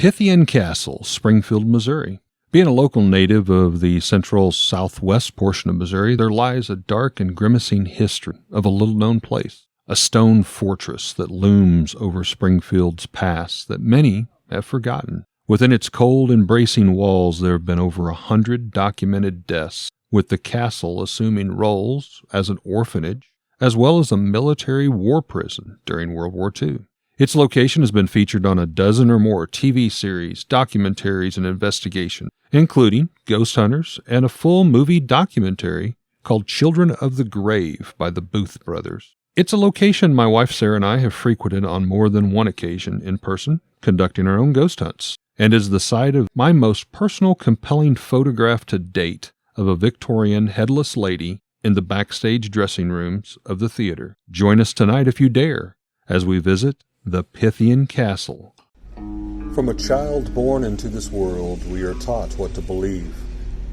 Pythian Castle, Springfield, Missouri. Being a local native of the central southwest portion of Missouri, there lies a dark and grimacing history of a little-known place, a stone fortress that looms over Springfield's past that many have forgotten. Within its cold, embracing walls, there have been over 100 documented deaths, with the castle assuming roles as an orphanage, as well as a military war prison during World War II. Its location has been featured on a dozen or more TV series, documentaries, and investigations, including Ghost Hunters and a full movie documentary called Children of the Grave by the Booth brothers. It's a location my wife Sarah and I have frequented on more than one occasion in person, conducting our own ghost hunts, and is the site of my most personal compelling photograph to date of a Victorian headless lady in the backstage dressing rooms of the theater. Join us tonight if you dare, as we visit the Pythian Castle. From a child born into this world, we are taught what to believe.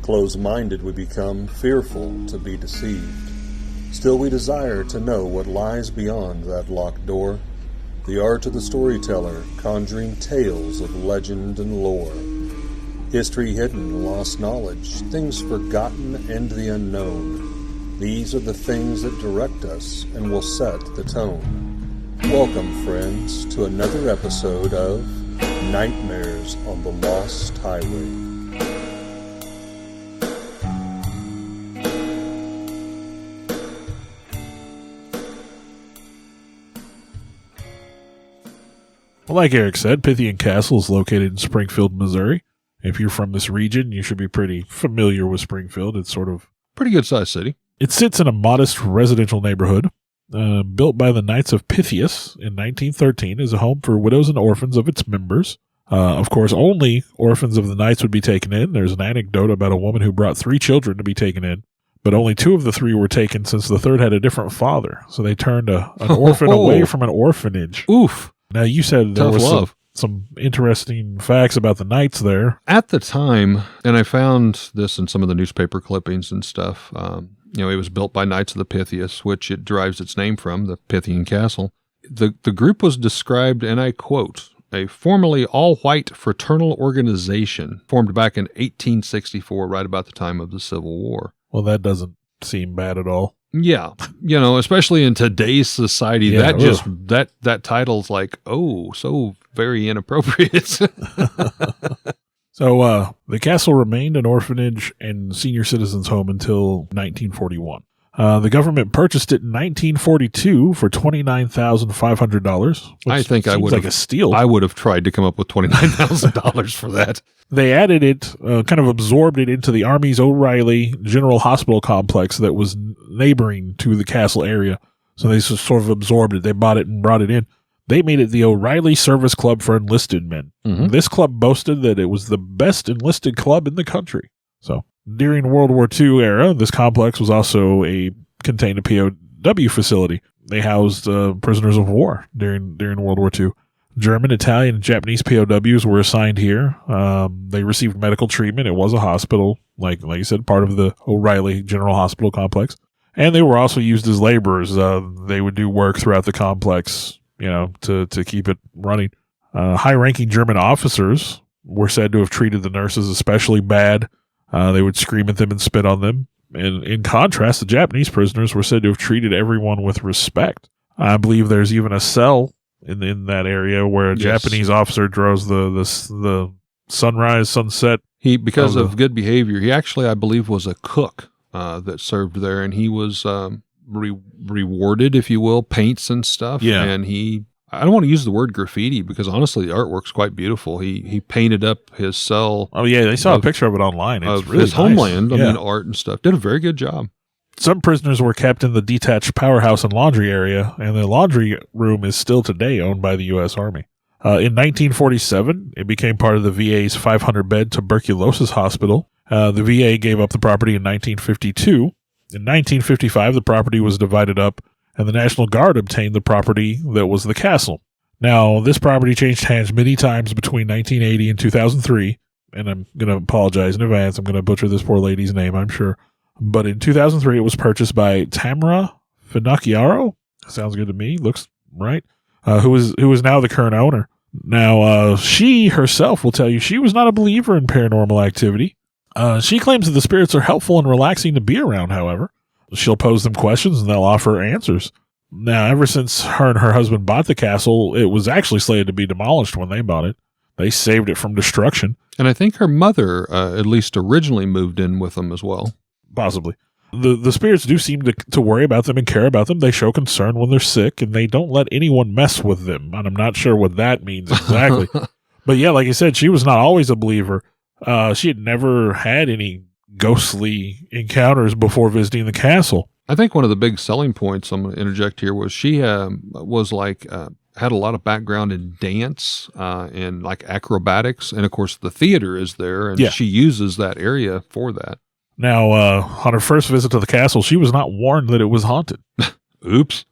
Closed-minded we become, fearful to be deceived. Still we desire to know what lies beyond that locked door. The art of the storyteller, conjuring tales of legend and lore. History hidden, lost knowledge, things forgotten and the unknown. These are the things that direct us and will set the tone. Welcome, friends, to another episode of Nightmares on the Lost Highway. Well, like Eric said, Pythian Castle is located in Springfield, Missouri. If you're from this region, you should be pretty familiar with Springfield. It's sort of Pretty good-sized city. It sits in a modest residential neighborhood. Built by the Knights of Pythias in 1913 as a home for widows and orphans of its members. Of course, only orphans of the Knights would be taken in. There's an anecdote about a woman who brought 3 children to be taken in, but only 2 of the 3 were taken since the third had a different father. So they turned an orphan away from an orphanage. Oof. Now, you said there Tough was love. some interesting facts about the Knights there. At the time, and I found this in some of the newspaper clippings and stuff, it was built by Knights of the Pythias, which it derives its name from, the Pythian Castle. The group was described, and I quote, a formerly all-white fraternal organization formed back in 1864, right about the time of the Civil War. Well, that doesn't seem bad at all. Yeah, especially in today's society, Yeah, that title's like, oh, so very inappropriate. So the castle remained an orphanage and senior citizens' home until 1941. The government purchased it in 1942 for $29,500. I think I would like a steal. I would have tried to come up with $29,000 for that. They added it, kind of absorbed it into the Army's O'Reilly General Hospital complex that was neighboring to the castle area. So they sort of absorbed it. They bought it and brought it in. They made it the O'Reilly Service Club for Enlisted Men. Mm-hmm. This club boasted that it was the best enlisted club in the country. So during World War II era, this complex was also contained a POW facility. They housed prisoners of war during World War II. German, Italian, and Japanese POWs were assigned here. They received medical treatment. It was a hospital, like you said, part of the O'Reilly General Hospital complex. And they were also used as laborers. They would do work throughout the complex, to keep it running. High-ranking German officers were said to have treated the nurses especially bad. They would scream at them and spit on them. And in contrast, the Japanese prisoners were said to have treated everyone with respect. I believe there's even a cell in that area where a Japanese officer draws the sunrise, sunset. Because of good behavior, he actually, I believe, was a cook that served there, and he was rewarded, if you will, paints and stuff. Yeah. And I don't want to use the word graffiti because honestly, the artwork's quite beautiful. He painted up his cell. Oh yeah, they saw a picture of it online. It's really his nice. Homeland. Art and stuff. Did a very good job. Some prisoners were kept in the detached powerhouse and laundry area, and the laundry room is still today owned by the U.S. Army. In 1947, it became part of the VA's 500-bed tuberculosis hospital. The VA gave up the property in 1952. In 1955, the property was divided up, and the National Guard obtained the property that was the castle. Now, this property changed hands many times between 1980 and 2003, and I'm going to apologize in advance. I'm going to butcher this poor lady's name, I'm sure. But in 2003, it was purchased by Tamara Finocchiaro. Sounds good to me. Looks right. Who is now the current owner. Now, she herself will tell you she was not a believer in paranormal activity. She claims that the spirits are helpful and relaxing to be around, however. She'll pose them questions and they'll offer answers. Now, ever since her and her husband bought the castle, it was actually slated to be demolished when they bought it. They saved it from destruction. And I think her mother, at least originally, moved in with them as well. Possibly. The spirits do seem to worry about them and care about them. They show concern when they're sick, and they don't let anyone mess with them. And I'm not sure what that means exactly. But yeah, like I said, she was not always a believer. She had never had any ghostly encounters before visiting the castle. I think one of the big selling points, I'm going to interject here, was she was like had a lot of background in dance and like acrobatics. And of course, the theater is there, and she uses that area for that. Now, on her first visit to the castle, she was not warned that it was haunted. Oops.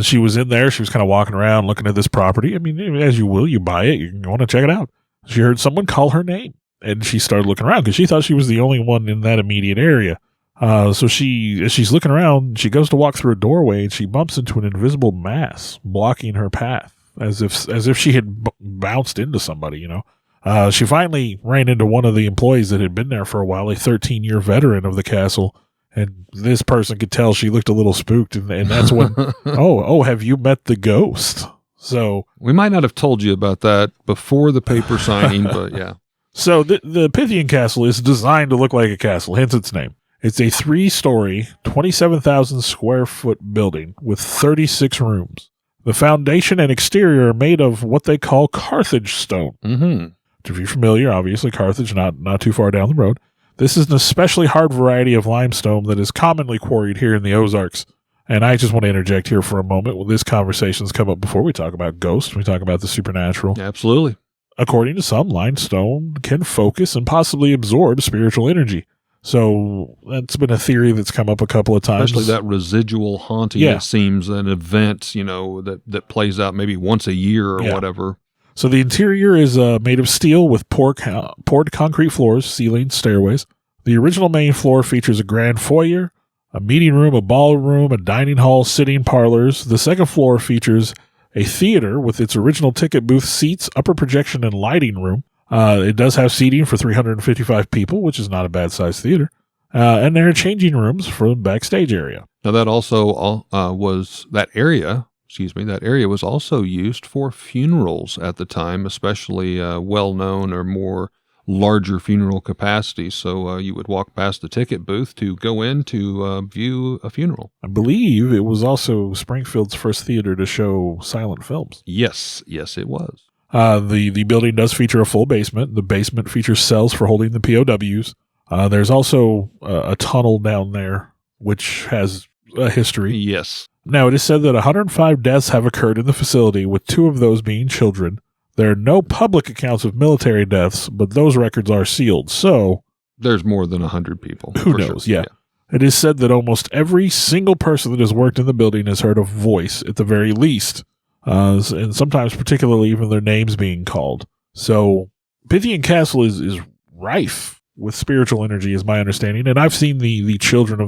She was in there. She was kind of walking around looking at this property. I mean, as you will, you buy it. You want to check it out. She heard someone call her name, and she started looking around because she thought she was the only one in that immediate area. So as she's looking around, she goes to walk through a doorway, and she bumps into an invisible mass blocking her path, as if she had bounced into somebody, you know. She finally ran into one of the employees that had been there for a while, a 13-year veteran of the castle, and this person could tell she looked a little spooked, and that's when, have you met the ghost? So we might not have told you about that before the paper signing, but yeah. So the Pythian Castle is designed to look like a castle, hence its name. It's a 3-story, 27,000 square foot building with 36 rooms. The foundation and exterior are made of what they call Carthage stone. Mm-hmm. If you're familiar, obviously, Carthage, not too far down the road. This is an especially hard variety of limestone that is commonly quarried here in the Ozarks. And I just want to interject here for a moment. Well, this conversation's come up before. We talk about ghosts. We talk about the supernatural. Absolutely. According to some, limestone can focus and possibly absorb spiritual energy. So that's been a theory that's come up a couple of times. Especially that residual haunting, it seems, an event, that plays out maybe once a year or whatever. So the interior is made of steel with poured concrete floors, ceilings, stairways. The original main floor features a grand foyer, a meeting room, a ballroom, a dining hall, sitting parlors. The second floor features a theater with its original ticket booth, seats, upper projection, and lighting room. It does have seating for 355 people, which is not a bad-sized theater. And there are changing rooms for the backstage area. Now, that also that area was also used for funerals at the time, especially well-known or more larger funeral capacities. So you would walk past the ticket booth to go in to view a funeral. I believe it was also Springfield's first theater to show silent films. Yes, it was. The building does feature a full basement. The basement features cells for holding the POWs. There's also a tunnel down there, which has a history. Yes. Now, it is said that 105 deaths have occurred in the facility, with 2 of those being children. There are no public accounts of military deaths, but those records are sealed. So there's more than 100 people. Who knows? Sure. Yeah. It is said that almost every single person that has worked in the building has heard a voice, at the very least. And sometimes particularly even their names being called. So Pythian Castle is rife with spiritual energy, is my understanding. And I've seen the Children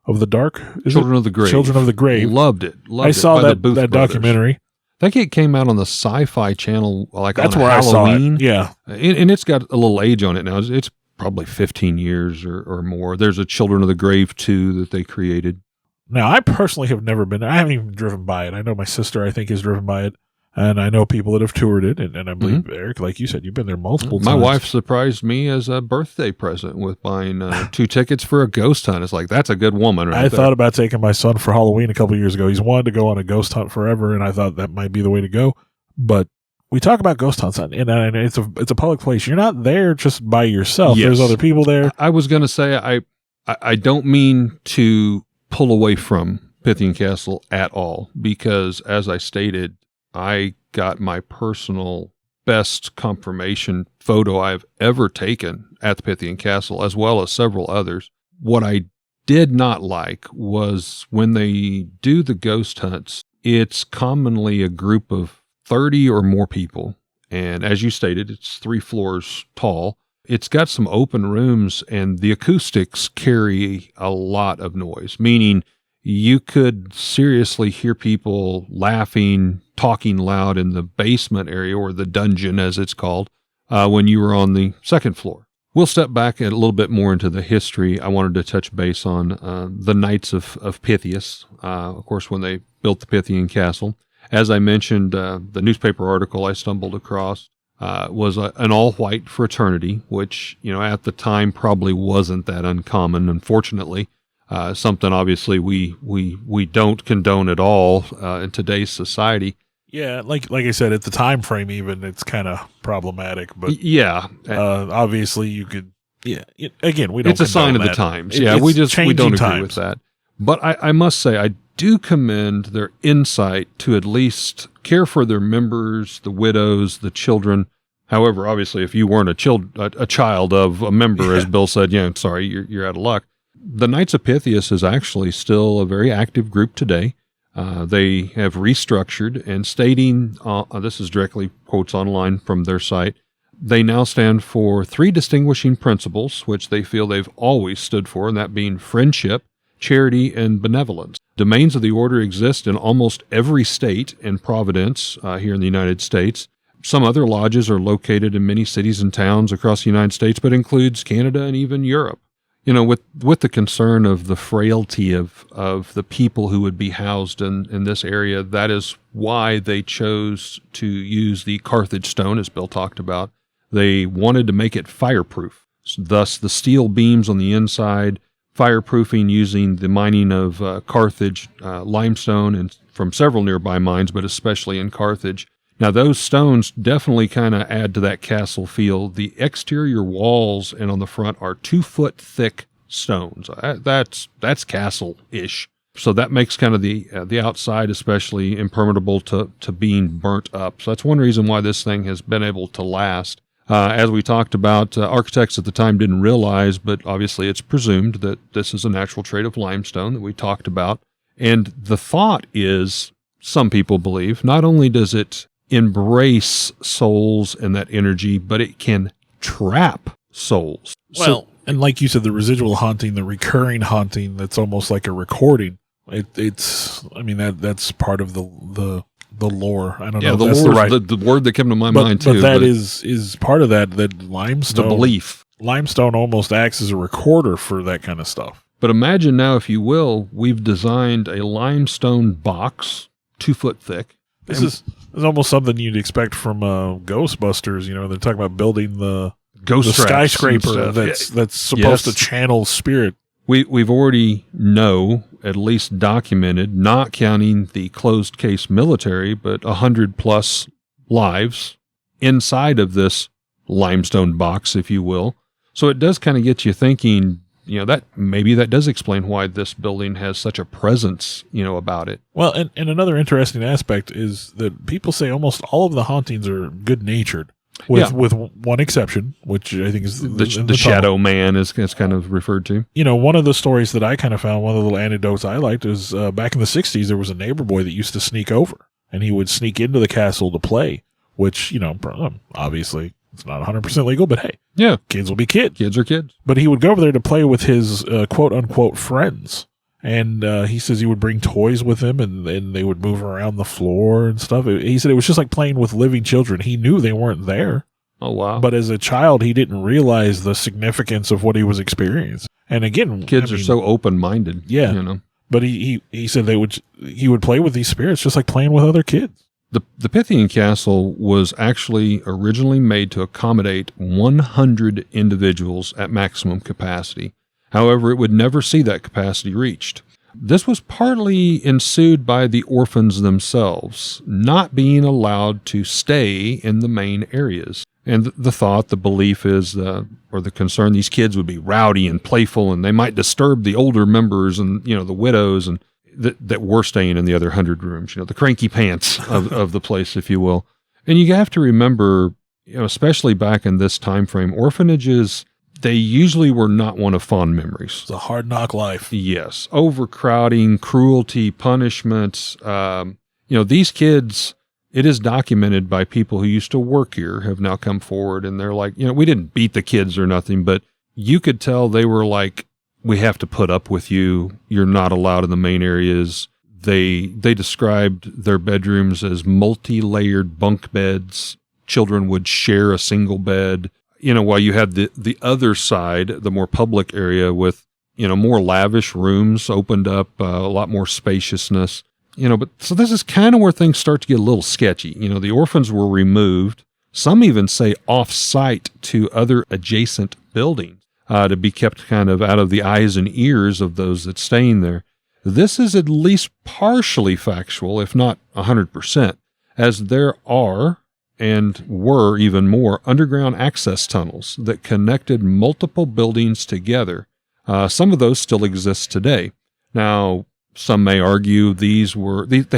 of the Dark. Children of the Grave. Children of the Grave. Loved it. I saw that documentary. I think it came out on the Sci-Fi Channel That's on where Halloween. I saw it. Yeah. And it's got a little age on it now. It's probably 15 years or more. There's a Children of the Grave 2 that they created. Now, I personally have never been there. I haven't even driven by it. I know my sister, I think, has driven by it. And I know people that have toured it. And I believe, Eric, like you said, you've been there multiple times. My wife surprised me as a birthday present with buying 2 tickets for a ghost hunt. It's like, that's a good woman right there. I thought about taking my son for Halloween a couple of years ago. He's wanted to go on a ghost hunt forever, and I thought that might be the way to go. But we talk about ghost hunts, and it's a public place. You're not there just by yourself. Yes. There's other people there. I was going to say, I don't mean to pull away from Pythian Castle at all, because as I stated, I got my personal best confirmation photo I've ever taken at the Pythian Castle, as well as several others. What I did not like was when they do the ghost hunts, it's commonly a group of 30 or more people. And as you stated, it's 3 floors tall. It's got some open rooms, and the acoustics carry a lot of noise, meaning you could seriously hear people laughing, talking loud in the basement area, or the dungeon as it's called, when you were on the second floor. We'll step back a little bit more into the history. I wanted to touch base on the Knights of Pythias, of course, when they built the Pythian Castle. As I mentioned, the newspaper article I stumbled across was an all-white fraternity, which, at the time probably wasn't that uncommon, unfortunately. Something obviously we don't condone at all in today's society. Yeah, like I said, at the time frame even, it's kind of problematic. But yeah, obviously you could. Yeah, again, we don't. It's a sign of the times. Yeah, we don't agree with that. But I must say, I do commend their insight to at least care for their members, the widows, the children. However, obviously, if you weren't a child of a member, as Bill said, sorry, you're out of luck. The Knights of Pythias is actually still a very active group today. They have restructured, and stating, this is directly quotes online from their site, they now stand for 3 distinguishing principles, which they feel they've always stood for, and that being friendship, charity, and benevolence. Domains of the order exist in almost every state and province here in the United States. Some other lodges are located in many cities and towns across the United States, but includes Canada and even Europe. With the concern of the frailty of the people who would be housed in this area, that is why they chose to use the Carthage stone, as Bill talked about. They wanted to make it fireproof. Thus, the steel beams on the inside, fireproofing using the mining of Carthage limestone and from several nearby mines, but especially in Carthage. Now, those stones definitely kind of add to that castle feel. The exterior walls and on the front are 2-foot thick stones. That's castle-ish. So that makes kind of the outside especially impermeable to being burnt up. So that's one reason why this thing has been able to last. As we talked about, architects at the time didn't realize, but obviously it's presumed that this is a natural trait of limestone that we talked about. And the thought is, some people believe, not only does it embrace souls and that energy, but it can trap souls. Well, and like you said, the residual haunting, the recurring haunting, that's almost like a recording. That's part of the lore. I don't know. The that's lore, the word that came to my mind too. But that is part of that limestone. The belief. Limestone almost acts as a recorder for that kind of stuff. But imagine now, if you will, we've designed a limestone box, 2 foot thick. This is almost something you'd expect from Ghostbusters. They're talking about building the skyscraper that's supposed to channel spirit. We've already at least documented, not counting the closed case military, but 100+ lives inside of this limestone box, if you will. So it does kind of get you thinking, that maybe that does explain why this building has such a presence, about it. Well, and another interesting aspect is that people say almost all of the hauntings are good-natured, with one exception, which I think is the Shadow Man is kind of referred to. One of the stories that I kind of found, one of the little anecdotes I liked is back in the 60s, there was a neighbor boy that used to sneak over, and he would sneak into the castle to play, which, obviously it's not 100% legal, but hey. Yeah. Kids will be kids. Kids are kids. But he would go over there to play with his quote-unquote friends. And he says he would bring toys with him, and they would move around the floor and stuff. He said it was just like playing with living children. He knew they weren't there. Oh, wow. But as a child, he didn't realize the significance of what he was experiencing. And again... Kids are so open-minded. Yeah. But he said he would play with these spirits just like playing with other kids. The Pythian Castle was actually originally made to accommodate 100 individuals at maximum capacity. However, it would never see that capacity reached. This was partly ensued by the orphans themselves, not being allowed to stay in the main areas. And the thought, the belief is, or the concern, these kids would be rowdy and playful, and they might disturb the older members and, the widows and that were staying in the other 100 rooms, the cranky pants of the place, if you will. And you have to remember, especially back in this time frame, orphanages, they usually were not one of fond memories. It's a hard knock life. Yes. Overcrowding, cruelty, punishments. These kids, it is documented by people who used to work here, have now come forward, and they're like, we didn't beat the kids or nothing, but you could tell they were like, we have to put up with you. You're not allowed in the main areas. They described their bedrooms as multi-layered bunk beds. Children would share a single bed. While you had the other side, the more public area with, more lavish rooms opened up, a lot more spaciousness. But so this is kind of where things start to get a little sketchy. The orphans were removed. Some even say off-site to other adjacent buildings to be kept kind of out of the eyes and ears of those that staying there. This is at least partially factual, if not 100%, as there are and were even more underground access tunnels that connected multiple buildings together. Some of those still exist today. Now, some may argue they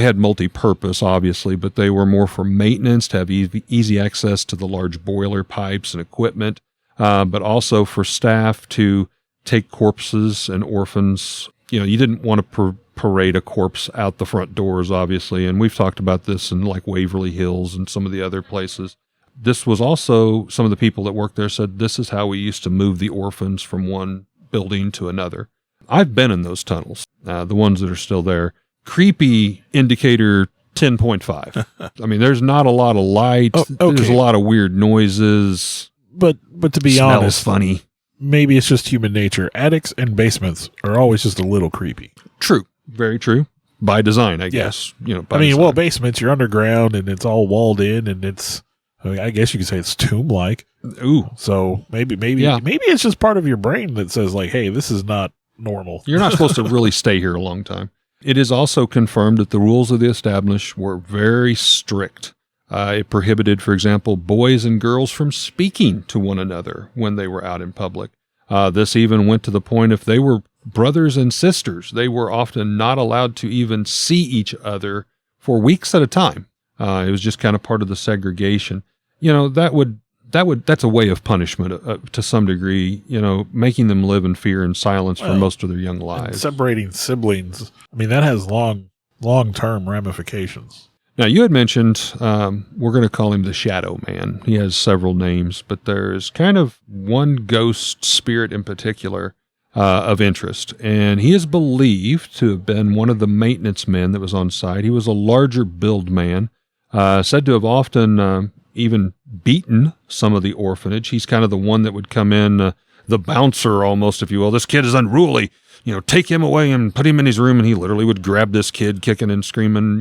had multi-purpose, obviously, but they were more for maintenance, to have easy access to the large boiler pipes and equipment, but also for staff to take corpses and orphans. You didn't want to parade a corpse out the front doors, obviously, and we've talked about this in like Waverly Hills and some of the other places. This was also, some of the people that worked there said, this is how we used to move the orphans from one building to another. I've been in those tunnels, the ones that are still there. Creepy indicator 10.5. I mean, there's not a lot of light. Oh, okay. There's a lot of weird noises. But to be honest, funny. Maybe it's just human nature. Attics and basements are always just a little creepy. True. Very true. By design, I guess. Well, basements, you're underground and it's all walled in and I guess you could say it's tomb-like. Ooh. So maybe it's just part of your brain that says like, hey, this is not normal. You're not supposed to really stay here a long time. It is also confirmed that the rules of the establishment were very strict. It prohibited, for example, boys and girls from speaking to one another when they were out in public. This even went to the point if they were brothers and sisters, they were often not allowed to even see each other for weeks at a time. It was just kind of part of the segregation. That's a way of punishment to some degree, making them live in fear and silence for most of their young lives. Separating siblings, that has long-term ramifications. Now, you had mentioned, we're going to call him the Shadow Man. He has several names, but there's kind of one ghost spirit in particular of interest, and he is believed to have been one of the maintenance men that was on site. He was a larger build man, said to have often even beaten some of the orphanage. He's kind of the one that would come in, the bouncer almost, if you will. This kid is unruly, take him away and put him in his room, and he literally would grab this kid kicking and screaming,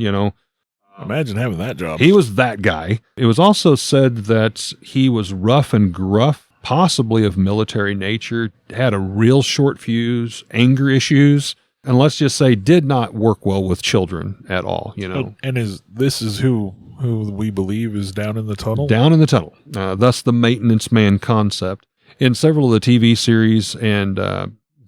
Imagine having that job. He was that guy. It was also said that he was rough and gruff, possibly of military nature, had a real short fuse, anger issues, and let's just say did not work well with children at all, And this is who we believe is down in the tunnel? Down in the tunnel. Thus the maintenance man concept. In several of the TV series and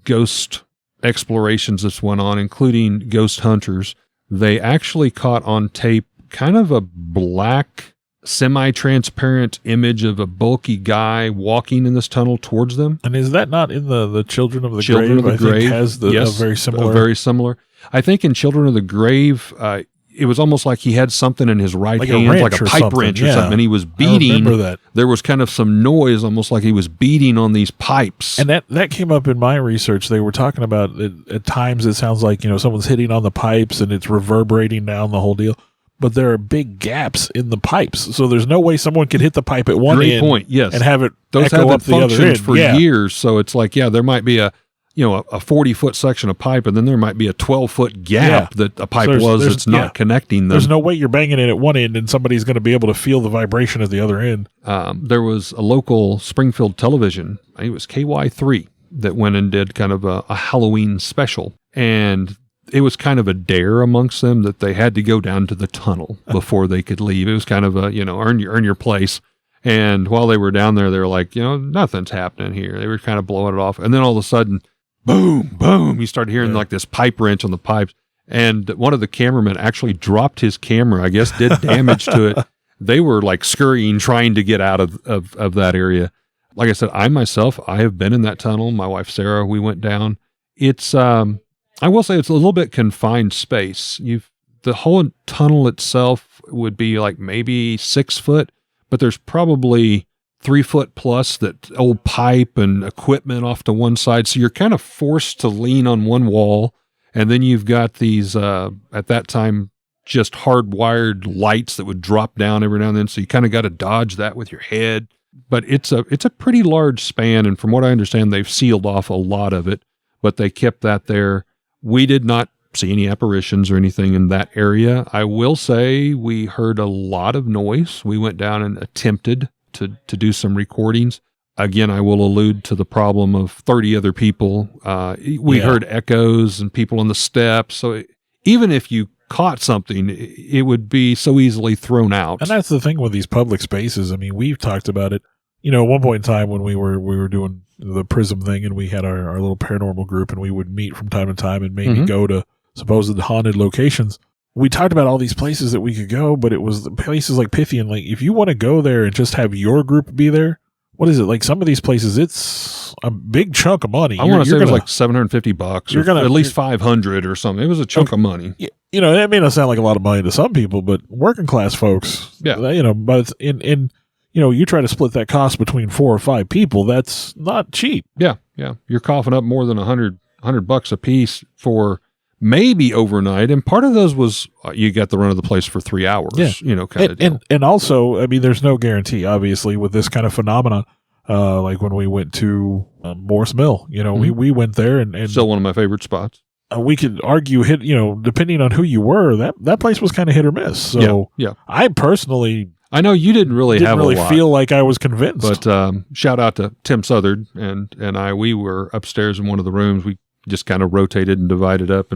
ghost explorations that went on, including Ghost Hunters, they actually caught on tape kind of a black, semi-transparent image of a bulky guy walking in this tunnel towards them. And is that not in the Children of the Children Grave? Of the Grave think has yes, very similar. Very similar. I think in Children of the Grave, it was almost like he had something in his right hand, like a pipe wrench or something, and he was beating. I remember that. There was kind of some noise, almost like he was beating on these pipes. And that came up in my research. They were talking about at times it sounds like someone's hitting on the pipes and it's reverberating down the whole deal. But there are big gaps in the pipes, so there's no way someone could hit the pipe at one end. Great point. Yes, and have it those echo have up the other end for years. So it's like there might be a 40-foot section of pipe, and then there might be a 12-foot gap that a pipe that's not connecting them. There's no way you're banging it at one end and somebody's going to be able to feel the vibration at the other end. There was a local Springfield television, I think it was KY3, that went and did kind of a Halloween special, and it was kind of a dare amongst them that they had to go down to the tunnel before they could leave. It was kind of a, earn your place. And while they were down there, they were like, nothing's happening here. They were kind of blowing it off. And then all of a sudden, boom, boom, you started hearing like this pipe wrench on the pipes. And one of the cameramen actually dropped his camera, I guess did damage to it. They were like scurrying, trying to get out of that area. Like I said, I have been in that tunnel. My wife, Sarah, we went down. It's, I will say it's a little bit confined space. The whole tunnel itself would be like maybe 6 foot, but there's probably 3 foot plus that old pipe and equipment off to one side. So you're kind of forced to lean on one wall And then you've got these, at that time, just hardwired lights that would drop down every now and then. So you kind of got to dodge that with your head. But it's a pretty large span. And from what I understand, they've sealed off a lot of it, but they kept that there. We did not see any apparitions or anything in that area. I will say we heard a lot of noise. We went down and attempted to do some recordings. Again, I will allude to the problem of 30 other people. We heard echoes and people on the steps. So even if you caught something, it would be so easily thrown out. And that's the thing with these public spaces. I mean, we've talked about it. You know, at one point in time when we were doing the Prism thing, and we had our little paranormal group, and we would meet from time to time and maybe go to supposed haunted locations. We talked about all these places that we could go, but it was places like Pythian. Like, if you want to go there and just have your group be there, what is it? Like, some of these places, it's a big chunk of money. I want to say it was like $750 or at least $500 or something. It was a chunk of money. You know, that may not sound like a lot of money to some people, but working class folks, you know, but in you know, you try to split that cost between 4 or 5 people, that's not cheap. Yeah. You're coughing up more than $100 a piece for maybe overnight. And part of those was you got the run of the place for 3 hours, you know, kind of deal. And also, I mean, there's no guarantee, obviously, with this kind of phenomenon. Like when we went to Morse Mill, you know, we went there and still one of my favorite spots. We could argue you know, depending on who you were, that place was kind of hit or miss. So I personally, I know you didn't really feel like I was convinced. But shout out to Tim Southard and I. We were upstairs in one of the rooms. We just kind of rotated and divided up,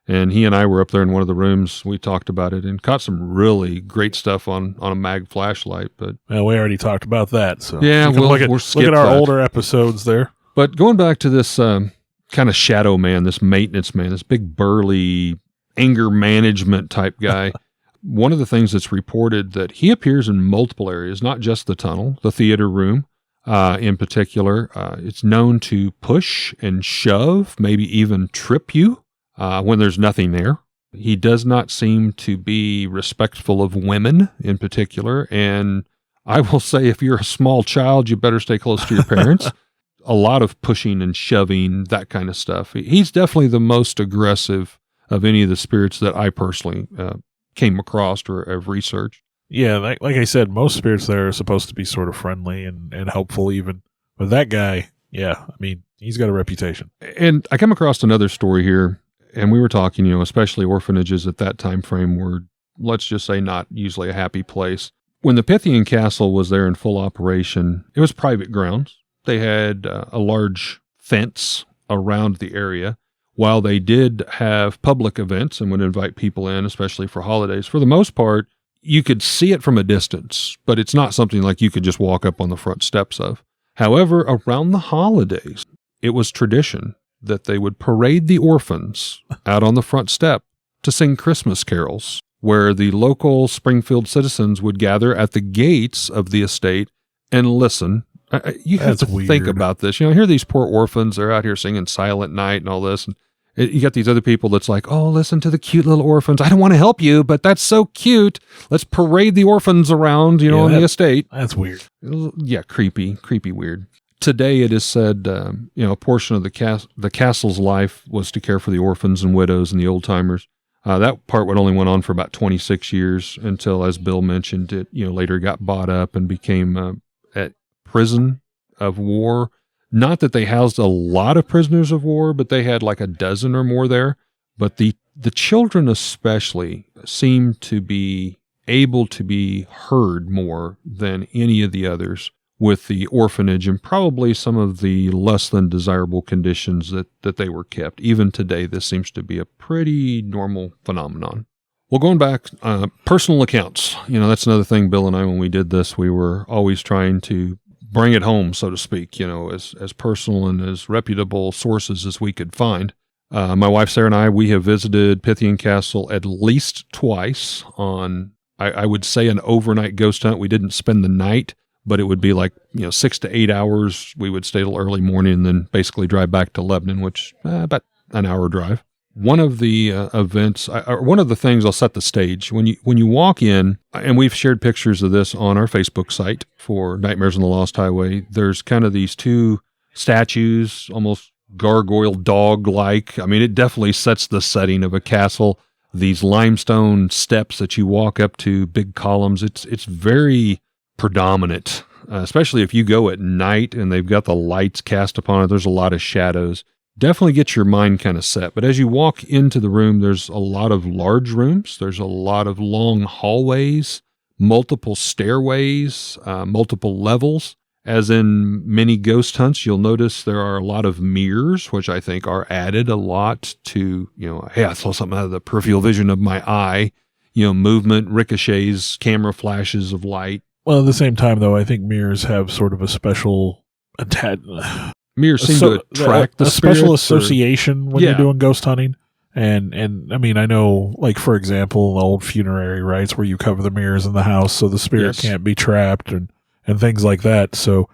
and he and I were up there in one of the rooms. We talked about it and caught some really great stuff on a mag flashlight. But we already talked about that. So yeah, look at our older episodes there. But going back to this kind of shadow man, this maintenance man, this big burly anger management type guy. One of the things that's reported that he appears in multiple areas, not just the tunnel, the theater room in particular. It's known to push and shove, maybe even trip you when there's nothing there. He does not seem to be respectful of women in particular. And I will say, if you're a small child, you better stay close to your parents. A lot of pushing and shoving, that kind of stuff. He's definitely the most aggressive of any of the spirits that I personally came across or have researched. Yeah, like I said, most spirits there are supposed to be sort of friendly and helpful even. But that guy, I mean, he's got a reputation. And I come across another story here, and we were talking, you know, especially orphanages at that time frame were, let's just say, not usually a happy place. When the Pythian Castle was there in full operation, it was private grounds. They had a large fence around the area. While they did have public events and would invite people in, especially for holidays, for the most part, you could see it from a distance, but it's not something like you could just walk up on the front steps of. However, around the holidays, it was tradition that they would parade the orphans out on the front step to sing Christmas carols, where the local Springfield citizens would gather at the gates of the estate and listen. You have to think about this. You know, here these poor orphans, they're out here singing Silent Night and all this. And you got these other people that's like, oh, listen to the cute little orphans. I don't want to help you, but that's so cute. Let's parade the orphans around, on the estate. That's weird. Yeah, creepy, weird. Today it is said, a portion of the castle's life was to care for the orphans and widows and the old timers. That part would only went on for about 26 years until, as Bill mentioned, it later got bought up and became a prison of war. Not that they housed a lot of prisoners of war, but they had like a dozen or more there. But the children especially seemed to be able to be heard more than any of the others with the orphanage and probably some of the less than desirable conditions that they were kept. Even today, this seems to be a pretty normal phenomenon. Well, going back, personal accounts. That's another thing, Bill and I, when we did this, we were always trying to bring it home, so to speak, as personal and as reputable sources as we could find. My wife, Sarah, and I, we have visited Pythian Castle at least twice on, I would say, an overnight ghost hunt. We didn't spend the night, but it would be like, 6 to 8 hours. We would stay till early morning and then basically drive back to Lebanon, which about an hour drive. One of the events, or one of the things, I'll set the stage. When you walk in, and we've shared pictures of this on our Facebook site for Nightmares on the Lost Highway, there's kind of these two statues, almost gargoyle dog-like. I mean, it definitely sets the setting of a castle. These limestone steps that you walk up to, big columns, it's very predominant, especially if you go at night and they've got the lights cast upon it. There's a lot of shadows. Definitely get your mind kind of set. But as you walk into the room, there's a lot of large rooms. There's a lot of long hallways, multiple stairways, multiple levels. As in many ghost hunts, you'll notice there are a lot of mirrors, which I think are added a lot to, hey, I saw something out of the peripheral vision of my eye, movement, ricochets, camera flashes of light. Well, at the same time, though, I think mirrors have sort of a special mirrors seem to attract the special association when you're doing ghost hunting. And I mean, I know, like, for example, the old funerary rites where you cover the mirrors in the house so the spirit can't be trapped and things like that. So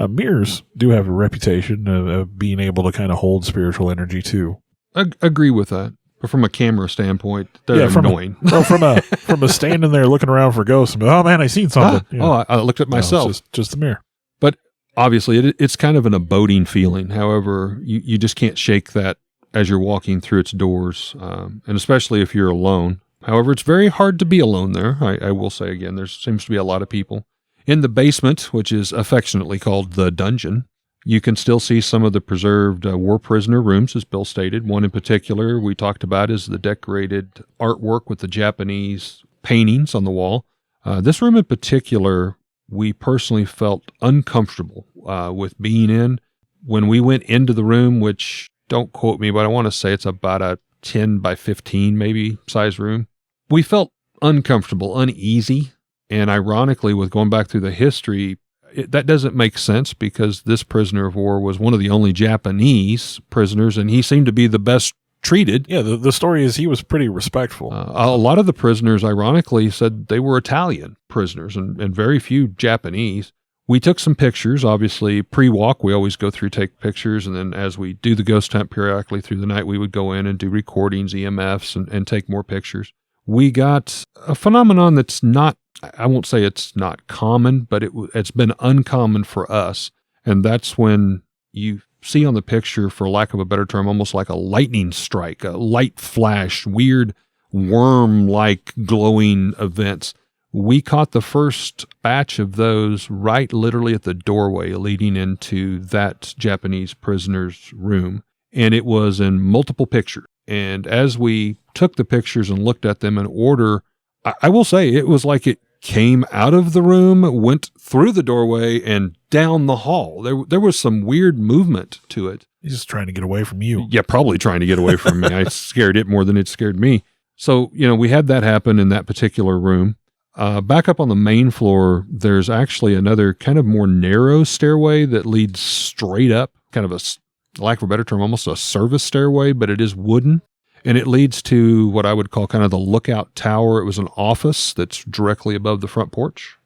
mirrors do have a reputation of being able to kind of hold spiritual energy too. I agree with that. But from a camera standpoint, they're annoying. From a standing there looking around for ghosts, and, oh man, I seen something. I looked at myself. It's just the mirror. But obviously, it's kind of an abiding feeling. However, you just can't shake that as you're walking through its doors, and especially if you're alone. However, it's very hard to be alone there. I will say again, there seems to be a lot of people. In the basement, which is affectionately called the dungeon, you can still see some of the preserved war prisoner rooms, as Bill stated. One in particular we talked about is the decorated artwork with the Japanese paintings on the wall. This room in particular, we personally felt uncomfortable with being in. When we went into the room, which, don't quote me, but I want to say it's about a 10 by 15 maybe size room, we felt uncomfortable, uneasy. And ironically, with going back through the history, that doesn't make sense because this prisoner of war was one of the only Japanese prisoners, and he seemed to be the best treated. Yeah, the story is he was pretty respectful. A lot of the prisoners, ironically, said they were Italian prisoners and very few Japanese. We took some pictures, obviously, pre-walk. We always go through, take pictures, and then as we do the ghost hunt periodically through the night, we would go in and do recordings, EMFs, and take more pictures. We got a phenomenon that's not, I won't say it's not common, but it's been uncommon for us. And that's when you see on the picture, for lack of a better term, almost like a lightning strike, a light flash, weird worm-like glowing events. We caught the first batch of those right literally at the doorway leading into that Japanese prisoner's room. And it was in multiple pictures. And as we took the pictures and looked at them in order, I will say it was like it came out of the room, went through the doorway, and down the hall. There was some weird movement to it. He's just trying to get away from you. Yeah, probably trying to get away from me. I scared it more than it scared me. So, we had that happen in that particular room. Back up on the main floor, there's actually another kind of more narrow stairway that leads straight up, kind of a, lack of a better term, almost a service stairway, but it is wooden. And it leads to what I would call kind of the lookout tower. It was an office that's directly above the front porch.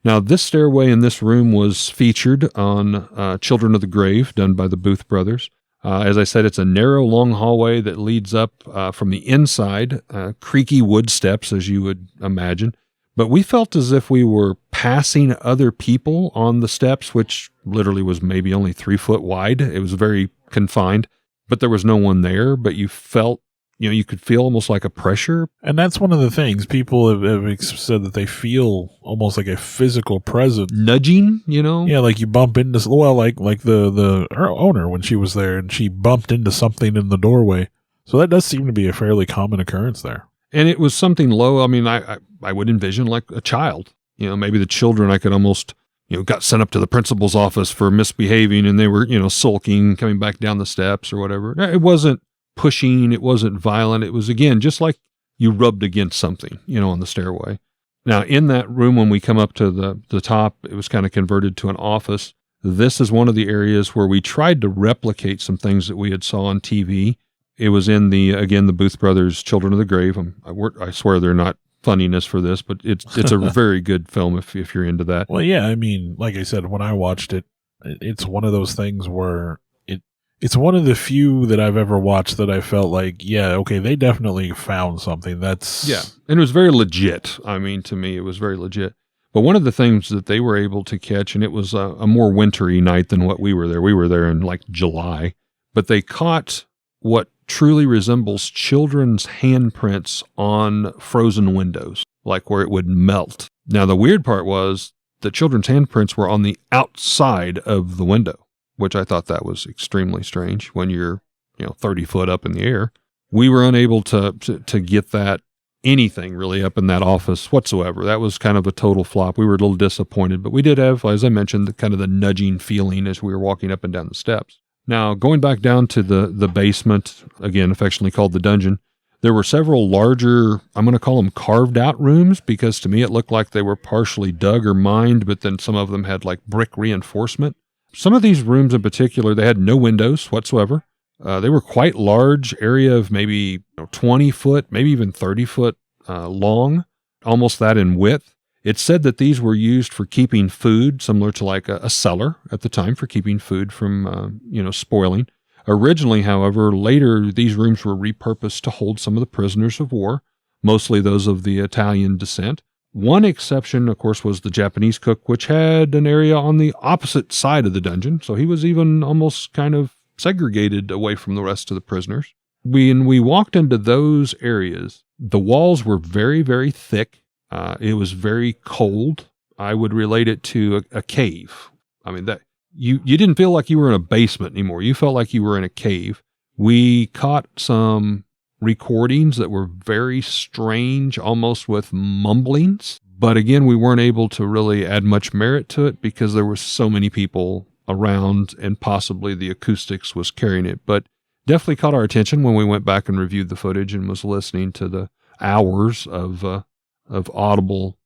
Now, this stairway in this room was featured on Children of the Grave, done by the Booth brothers. As I said, it's a narrow, long hallway that leads up from the inside, creaky wood steps, as you would imagine. But we felt as if we were passing other people on the steps, which literally was maybe only 3 foot wide. It was very confined, but there was no one there. But you felt, you could feel almost like a pressure. And that's one of the things people have said, that they feel almost like a physical presence. Nudging, Yeah, like you bump into, well, like the owner when she was there and she bumped into something in the doorway. So that does seem to be a fairly common occurrence there. And it was something low. I mean, I would envision like a child, maybe the children I could almost, got sent up to the principal's office for misbehaving and they were, sulking, coming back down the steps or whatever. It wasn't pushing. It wasn't violent. It was, again, just like you rubbed against something, on the stairway. Now, in that room, when we come up to the top, it was kind of converted to an office. This is one of the areas where we tried to replicate some things that we had saw on TV. It was in the Booth brothers' Children of the Grave. I swear they're not funniness for this, but it's a very good film if you're into that. Well, yeah, I mean, like I said, when I watched it, it's one of those things where it's one of the few that I've ever watched that I felt like, yeah, okay, they definitely found something. Yeah, and it was very legit. I mean, to me, it was very legit. But one of the things that they were able to catch, and it was a more wintry night than what we were there. We were there in like July. but they caught what truly resembles children's handprints on frozen windows, like where it would melt. Now, the weird part was the children's handprints were on the outside of the window, which I thought that was extremely strange when you're, 30 foot up in the air. We were unable to get that anything really up in that office whatsoever. That was kind of a total flop. We were a little disappointed, but we did have, as I mentioned, the nudging feeling as we were walking up and down the steps. Now, going back down to the basement, again, affectionately called the dungeon, there were several larger, I'm going to call them carved out rooms, because to me it looked like they were partially dug or mined, but then some of them had like brick reinforcement. Some of these rooms in particular, they had no windows whatsoever. They were quite large, area of maybe 20 foot, maybe even 30 foot long, almost that in width. It said that these were used for keeping food, similar to like a cellar at the time for keeping food from, spoiling. Originally, however, later these rooms were repurposed to hold some of the prisoners of war, mostly those of the Italian descent. One exception, of course, was the Japanese cook, which had an area on the opposite side of the dungeon, so he was even almost kind of segregated away from the rest of the prisoners. When we walked into those areas, the walls were very, very thick. It was very cold. I would relate it to a cave. I mean, that you didn't feel like you were in a basement anymore. You felt like you were in a cave. We caught some recordings that were very strange, almost with mumblings. But again, we weren't able to really add much merit to it because there were so many people around and possibly the acoustics was carrying it. But definitely caught our attention when we went back and reviewed the footage and was listening to the hours of audible,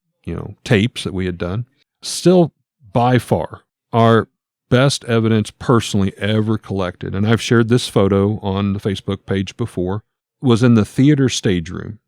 tapes that we had done. Still, by far, our best evidence personally ever collected, and I've shared this photo on the Facebook page before, was in the theater stage room.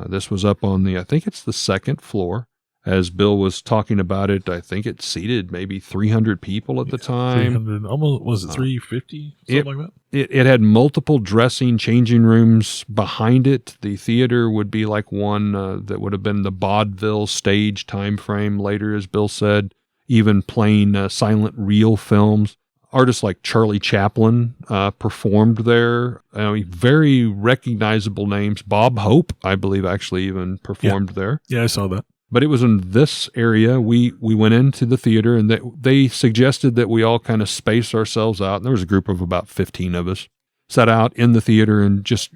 This was up on I think it's the second floor. As Bill was talking about it, I think it seated maybe 300 people at the time. 300, almost, was it 350? Something like that? It had multiple dressing, changing rooms behind it. The theater would be like one that would have been the vaudeville stage time frame later, as Bill said, even playing silent reel films. Artists like Charlie Chaplin performed there. Very recognizable names. Bob Hope, I believe, actually even performed there. Yeah, I saw that. But it was in this area. We went into the theater, and they suggested that we all kind of space ourselves out. And there was a group of about 15 of us sat out in the theater and just,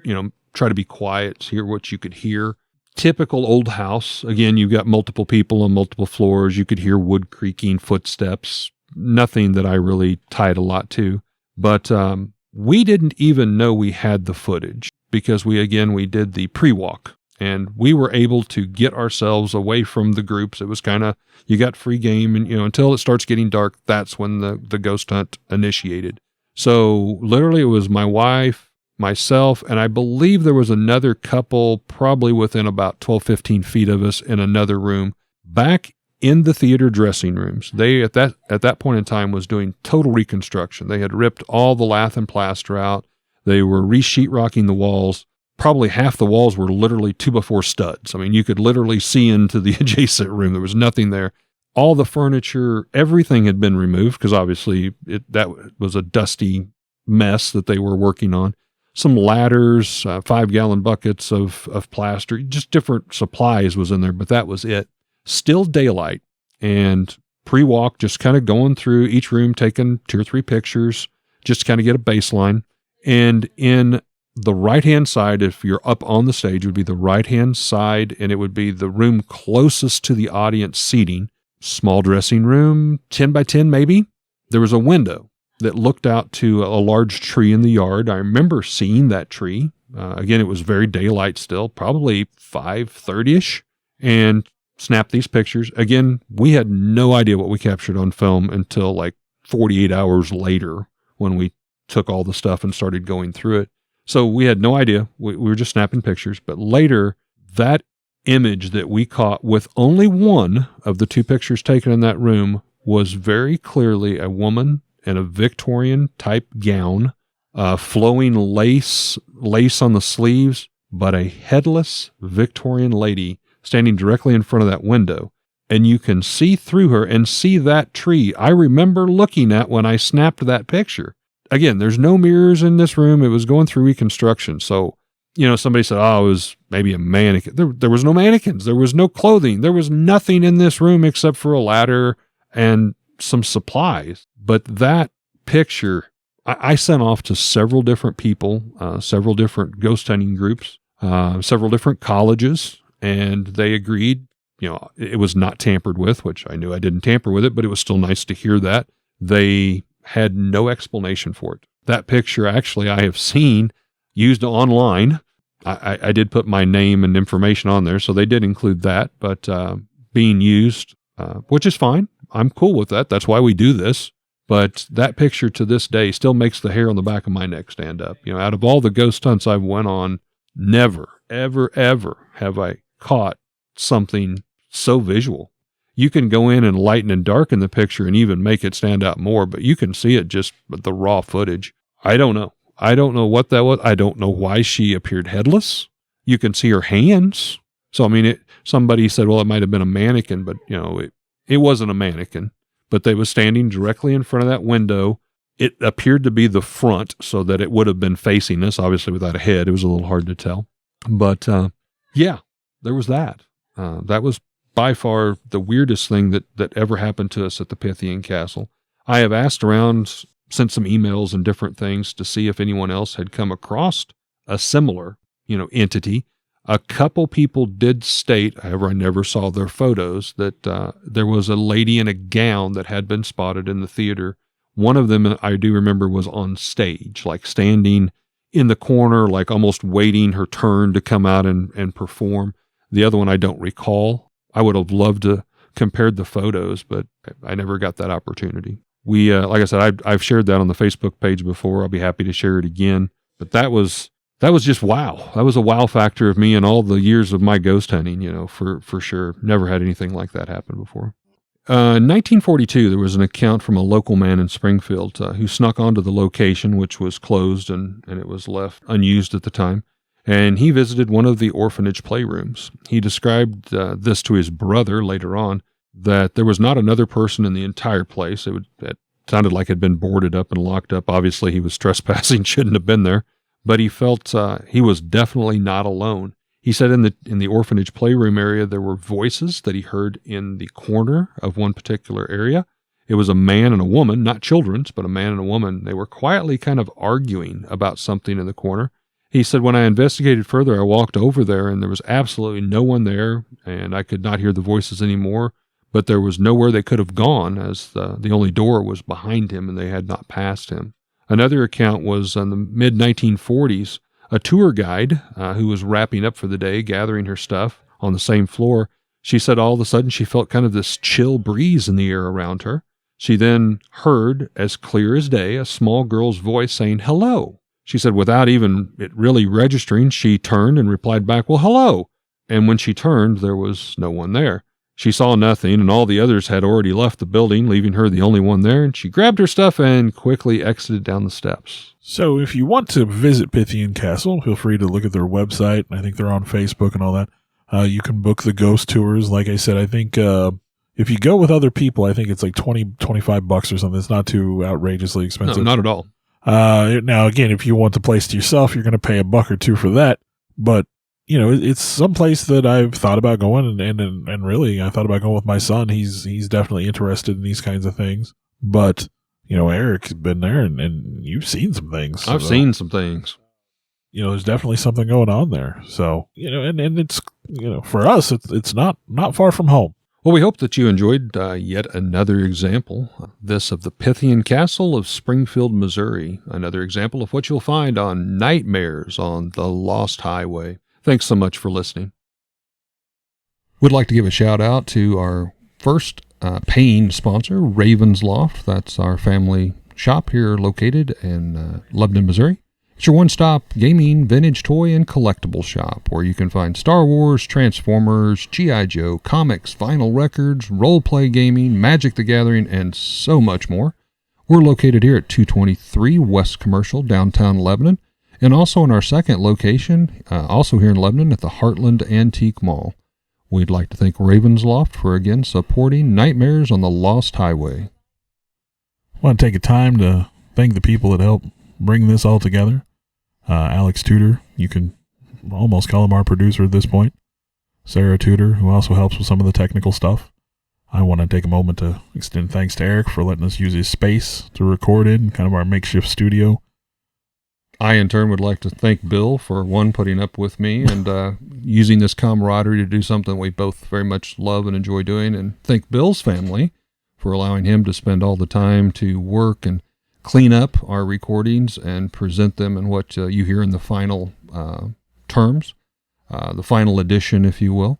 try to be quiet, hear what you could hear. Typical old house. Again, you've got multiple people on multiple floors. You could hear wood creaking, footsteps. Nothing that I really tied a lot to. But we didn't even know we had the footage because we did the pre-walk. And we were able to get ourselves away from the groups. It was kind of, you got free game, and until it starts getting dark, that's when the ghost hunt initiated. So literally it was my wife, myself, and I believe there was another couple probably within about 12, 15 feet of us in another room back in the theater dressing rooms. They, at that point in time, was doing total reconstruction. They had ripped all the lath and plaster out. They were re-sheetrocking the walls. Probably half the walls were literally 2x4 studs. I mean, you could literally see into the adjacent room. There was nothing there. All the furniture, everything had been removed because obviously that was a dusty mess that they were working on. Some ladders, 5-gallon buckets of plaster, just different supplies was in there, but that was it. Still daylight, and pre-walk, just kind of going through each room, taking 2 or 3 pictures, just to kind of get a baseline. And in the right-hand side, if you're up on the stage, would be the right-hand side, and it would be the room closest to the audience seating. Small dressing room, 10 by 10 maybe. There was a window that looked out to a large tree in the yard. I remember seeing that tree. Again, it was very daylight still, probably 5:30-ish, and snapped these pictures. Again, we had no idea what we captured on film until like 48 hours later when we took all the stuff and started going through it. So we had no idea. We were just snapping pictures. But later, that image that we caught with only one of the 2 pictures taken in that room was very clearly a woman in a Victorian type gown, flowing lace on the sleeves, but a headless Victorian lady standing directly in front of that window. And you can see through her and see that tree I remember looking at when I snapped that picture. again, there's no mirrors in this room. It was going through reconstruction. So, somebody said, oh, it was maybe a mannequin. There was no mannequins. There was no clothing. There was nothing in this room except for a ladder and some supplies. But that picture, I sent off to several different people, several different ghost hunting groups, several different colleges, and they agreed, it was not tampered with, which I knew I didn't tamper with it, but it was still nice to hear that. They had no explanation for it. That picture, actually, I have seen used online. I did put my name and information on there, so they did include that, but being used, which is fine. I'm cool with that. That's why we do this. But that picture to this day still makes the hair on the back of my neck stand up. Out of all the ghost hunts I've went on, never, ever, ever have I caught something so visual. You can go in and lighten and darken the picture and even make it stand out more, but you can see it just with the raw footage. I don't know. I don't know what that was. I don't know why she appeared headless. You can see her hands. So, somebody said, well, it might have been a mannequin, but, it wasn't a mannequin. But they was standing directly in front of that window. It appeared to be the front so that it would have been facing us, obviously without a head. It was a little hard to tell. But, yeah, there was that. That was by far the weirdest thing that ever happened to us at the Pythian Castle. I have asked around, sent some emails and different things to see if anyone else had come across a similar, entity. A couple people did state, however, I never saw their photos, that there was a lady in a gown that had been spotted in the theater. One of them, I do remember, was on stage, like standing in the corner, like almost waiting her turn to come out and perform. The other one I don't recall. I would have loved to compare the photos, but I never got that opportunity. We, like I said, I've shared that on the Facebook page before. I'll be happy to share it again. But that was just wow. That was a wow factor of me and all the years of my ghost hunting, for sure. Never had anything like that happen before. In 1942, there was an account from a local man in Springfield who snuck onto the location, which was closed and it was left unused at the time. And he visited one of the orphanage playrooms. He described this to his brother later on, that there was not another person in the entire place. It sounded like it had been boarded up and locked up. Obviously, he was trespassing, shouldn't have been there. But he felt he was definitely not alone. He said in the orphanage playroom area, there were voices that he heard in the corner of one particular area. It was a man and a woman, not children's, but a man and a woman. They were quietly kind of arguing about something in the corner. He said, when I investigated further, I walked over there and there was absolutely no one there, and I could not hear the voices anymore, but there was nowhere they could have gone, as the only door was behind him and they had not passed him. Another account was in the mid-1940s, a tour guide who was wrapping up for the day, gathering her stuff on the same floor. She said all of a sudden she felt kind of this chill breeze in the air around her. She then heard, as clear as day, a small girl's voice saying, hello. She said without even it really registering, she turned and replied back, well, hello. And when she turned, there was no one there. She saw nothing, and all the others had already left the building, leaving her the only one there, and she grabbed her stuff and quickly exited down the steps. So if you want to visit Pythian Castle, feel free to look at their website. I think they're on Facebook and all that. You can book the ghost tours. Like I said, I think if you go with other people, I think it's like $20-25 or something. It's not too outrageously expensive. No, not at all. Now, again, if you want the place to yourself, you're going to pay $1 or $2 for that. But it's some place that I've thought about going, and really, I thought about going with my son. He's definitely interested in these kinds of things. But Eric's been there, and you've seen some things. I've seen some things. There's definitely something going on there. So and it's for us, it's not far from home. Well, we hope that you enjoyed yet another example, this of the Pythian Castle of Springfield, Missouri. Another example of what you'll find on Nightmares on the Lost Highway. Thanks so much for listening. We'd like to give a shout out to our first paying sponsor, Raven's Loft. That's our family shop here located in Lebanon, Missouri. It's your one-stop gaming, vintage toy, and collectible shop where you can find Star Wars, Transformers, G.I. Joe, comics, vinyl records, role-play gaming, Magic the Gathering, and so much more. We're located here at 223 West Commercial, downtown Lebanon, and also in our second location, also here in Lebanon at the Heartland Antique Mall. We'd like to thank Raven's Loft for again supporting Nightmares on the Lost Highway. I want to take a time to thank the people that helped bring this all together. Alex Tudor, you can almost call him our producer at this point. Sarah Tudor, who also helps with some of the technical stuff. I want to take a moment to extend thanks to Eric for letting us use his space to record in, kind of our makeshift studio. I, in turn, would like to thank Bill for, one, putting up with me and using this camaraderie to do something we both very much love and enjoy doing, and thank Bill's family for allowing him to spend all the time to work and clean up our recordings and present them in what you hear in the final terms, the final edition, if you will.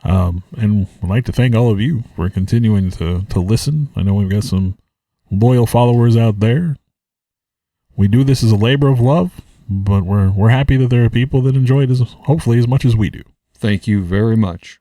And I'd like to thank all of you for continuing to listen. I know we've got some loyal followers out there. We do this as a labor of love, but we're happy that there are people that enjoy it hopefully as much as we do. Thank you very much.